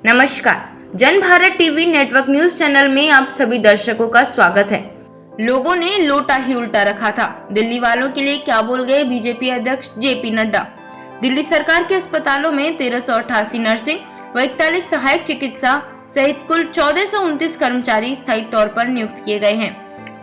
नमस्कार, जन Bharat TV network news channel में आप सभी दर्शकों का स्वागत है। लोगों ने लोटा ही उल्टा रखा था। दिल्ली वालों के लिए क्या बोल गए बीजेपी अध्यक्ष जेपी नड्डा। दिल्ली सरकार के अस्पतालों में 1388 नर्सिंग व 41 सहायक चिकित्सा सहित कुल 1429 कर्मचारी स्थायी तौर पर नियुक्त किए गए हैं।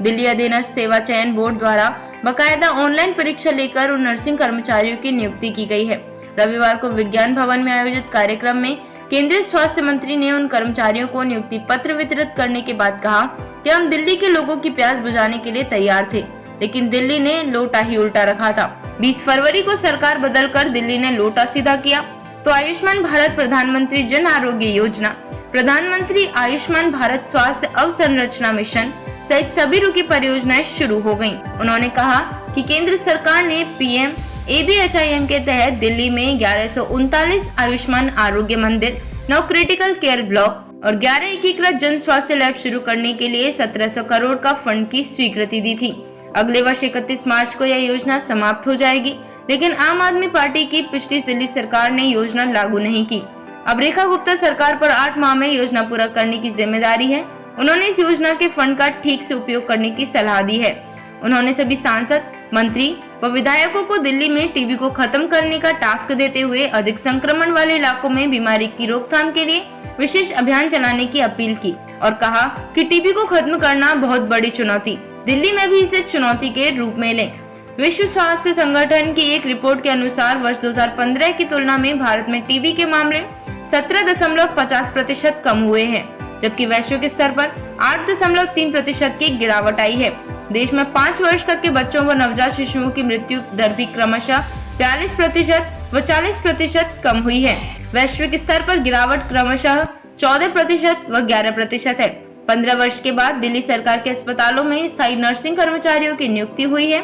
दिल्ली अधीनस्थ सेवा चयन बोर्ड द्वारा बाकायदा ऑनलाइन परीक्षा लेकर उन नर्सिंग कर्मचारियों की नियुक्ति की गई है। रविवार को विज्ञान भवन में आयोजित कार्यक्रम में केंद्रीय स्वास्थ्य मंत्री ने उन कर्मचारियों को नियुक्ति पत्र वितरित करने के बाद कहा कि हम दिल्ली के लोगों की प्यास बुझाने के लिए तैयार थे, लेकिन दिल्ली ने लोटा ही उल्टा रखा था। 20 फरवरी को सरकार बदलकर दिल्ली ने लोटा सीधा किया तो आयुष्मान भारत प्रधानमंत्री जन आरोग्य योजना, प्रधानमंत्री आयुष्मान भारत स्वास्थ्य अवसंरचना मिशन सहित सभी रुकी परियोजनाएं शुरू हो गयी। उन्होंने कहा कि केंद्र सरकार ने पीएम ABHIM के तहत दिल्ली में 1139 आयुष्मान आरोग्य मंदिर, 9 क्रिटिकल केयर ब्लॉक और 11 एकीकृत जन स्वास्थ्य लैब शुरू करने के लिए 1700 करोड़ का फंड की स्वीकृति दी थी। अगले वर्ष 31 मार्च को यह योजना समाप्त हो जाएगी, लेकिन आम आदमी पार्टी की पिछली दिल्ली सरकार ने योजना लागू नहीं की। अब रेखा गुप्ता सरकार पर 8 माह में योजना पूरा करने की जिम्मेदारी है। उन्होंने इस योजना के फंड का ठीक से उपयोग करने की सलाह दी है। उन्होंने सभी सांसद, मंत्री व विधायकों को दिल्ली में टीबी को खत्म करने का टास्क देते हुए अधिक संक्रमण वाले इलाकों में बीमारी की रोकथाम के लिए विशेष अभियान चलाने की अपील की और कहा कि टीबी को खत्म करना बहुत बड़ी चुनौती, दिल्ली में भी इसे चुनौती के रूप में लें। विश्व स्वास्थ्य संगठन की एक रिपोर्ट के अनुसार वर्ष 2015 की तुलना में भारत में टीबी के मामले 17.50% कम हुए हैं, जबकि वैश्विक स्तर पर 8.3% की गिरावट आई है। देश में 5 वर्ष तक के बच्चों व नवजात शिशुओं की मृत्यु दर भी क्रमशः 42% व 40% कम हुई है। वैश्विक स्तर पर गिरावट क्रमशः 14% व 11% है। 15 वर्ष के बाद दिल्ली सरकार के अस्पतालों में स्थायी नर्सिंग कर्मचारियों की नियुक्ति हुई है।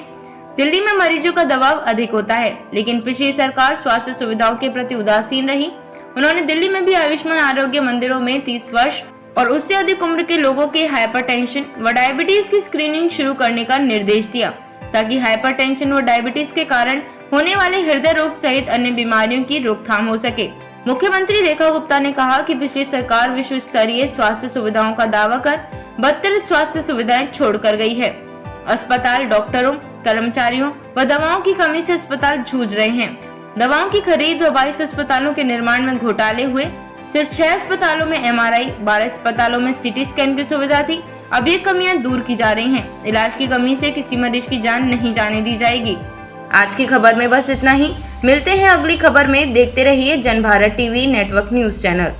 दिल्ली में मरीजों का दबाव अधिक होता है, लेकिन पिछली सरकार स्वास्थ्य सुविधाओं के प्रति उदासीन रही। उन्होंने दिल्ली में भी आयुष्मान आरोग्य मंदिरों में 30 वर्ष और उससे अधिक उम्र के लोगों के हाइपरटेंशन व डायबिटीज की स्क्रीनिंग शुरू करने का निर्देश दिया, ताकि हाइपरटेंशन व डायबिटीज के कारण होने वाले हृदय रोग सहित अन्य बीमारियों की रोकथाम हो सके। मुख्यमंत्री रेखा गुप्ता ने कहा कि पिछली सरकार विश्व स्तरीय स्वास्थ्य सुविधाओं का दावा कर 32 स्वास्थ्य सुविधाएं छोड़कर गई है। अस्पताल, डॉक्टरों, कर्मचारियों व दवाओं की कमी से अस्पताल जूझ रहे हैं। दवाओं की खरीद व 22 अस्पतालों के निर्माण में घोटाले हुए। सिर्फ 6 अस्पतालों में MRI, 12 अस्पतालों में CT स्कैन की सुविधा थी। अब ये कमियां दूर की जा रही हैं। इलाज की कमी से किसी मरीज की जान नहीं जाने दी जाएगी। आज की खबर में बस इतना ही। मिलते हैं अगली खबर में। देखते रहिए जन Bharat TV network news channel.